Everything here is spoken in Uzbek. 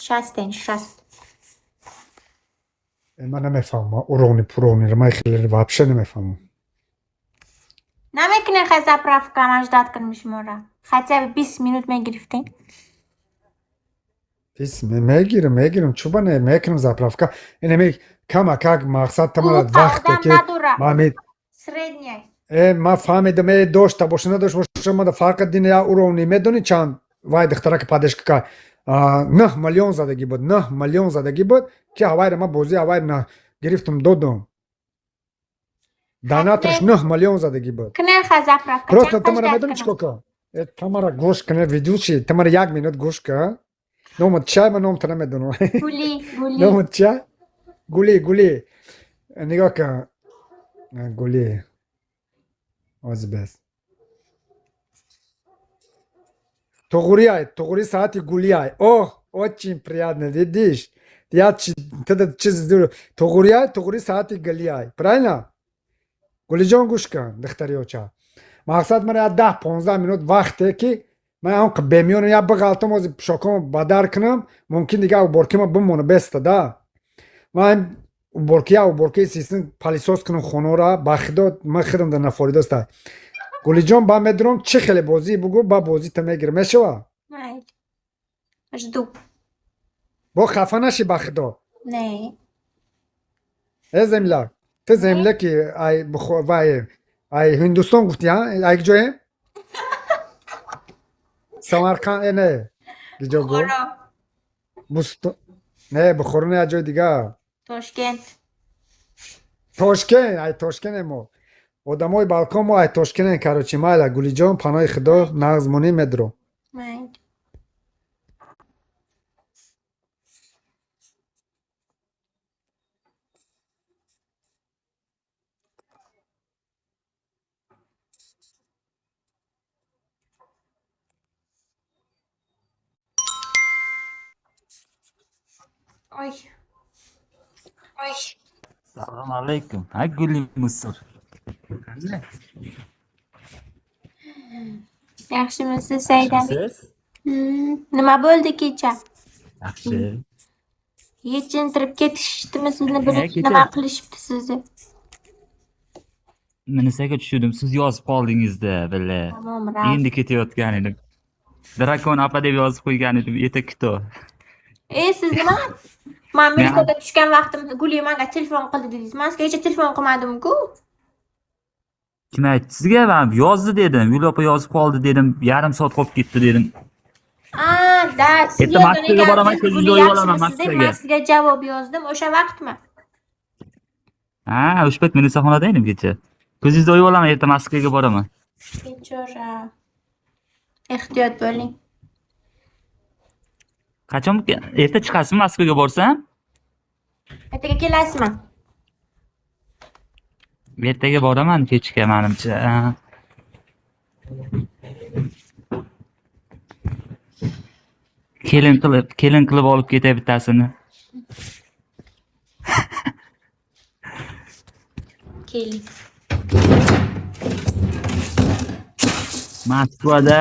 شستین شست. من نمیفهمم اورونی پرونی ما خیلی вообще نمیفهمم. نمیکنه خیلی заправка مجدد کنمش مورا. хотя бы 20 минут میگرفتین. 20 میگیرم چوبا نمیکنم заправка. اینم کما как مقصد تمام وقت که ما می سردنیه. ما فهمیدم داشته باشه نداشته باشه ما فرق دین یا اورونی میدونی چند وای دختره که پادش که 9 میلیون زدگی بود 9 میلیون زدگی بود که هوای ما بازی هوای نه گرفتم دادم داناتش 9 میلیون زدگی بود کنه خیلی заправка. просто تمام میدونی چیکار کنم تمام گوش کنه ویدیو چی تمام یک مینوت گوش کن نام چای من نام تنم میدونم گولی نام چای گولی نگاه کن گولی از بس Тугури саати гулияй. Очень приятно, видишь? Я тугури саати гулияй. Правильно? Гулиҷон гӯш кун, духтариёча. Мақсад мара 10-15 минут вақте ки ман он бемиёнам я биғалтам ози пушокамо бадар кунам, мумкин дига уборкима бимона беста да. Ман уборки систем палисос кунам хонора, ба худо ман худам дар нафоридоста. Гулиҷон ба медурам чӣ хеле бозӣ бугӯ ба бозӣ та мегирам мешава? жду. Бо хафа наши ба худо. Не. Земля. Ты земля ки ай вай ай Ҳиндустон гуфти ай ҷое? Самарқанд не. Ҷо гу? Бустон. Не, Бухоро не ҷои дига. Тошкент. Тошкент, ай Тошкент мо. Одамои Балкон мо ай Тошкент карочи майла Гулиҷон паноҳи худо нағзмонӣ медурам. Майд. Ой. Assalomu alaykum. Ha Guli Misr. Yaxshimisiz Saidali? Siz? Nima bo'ldi kecha? Yaxshi. Yechintirib ketishdimi sizni bilib nima qilishibdi sizni? Menisaga tushundim. Siz yozib qoldingizda, billa. Tamom, Endi ketayotgan edim. Drakon apa deb yozib qo'ygan edim, etak kitob. Siz nima? Men Amerikaga tushgan vaqtimda Guli menga telefon qildi dedingiz. Men sizga hech telefon qilmadim-ku. Kim aytdi sizga? Men yozdi dedim. Yo'l opa yozib qoldi dedim. Yarim soat qolib ketdi dedim. Da, siz Moskvaga boraman, ko'zingizni o'yib olaman Moskvaga. Men sizga javob yozdim, o'sha vaqtmi? O'sha payt men issiqxonada edim kecha. Ko'zingizni o'yib olaman, erta Moskvaga boraman. Bechora. Ehtiyot bo'ling. Qachon erta chiqasizmi Moskvaga borsam? Ertaga kelasizmi? Ertaga boraman kechga menimcha. Kelin qilib olib ketay bittasini. Keling. Moskvada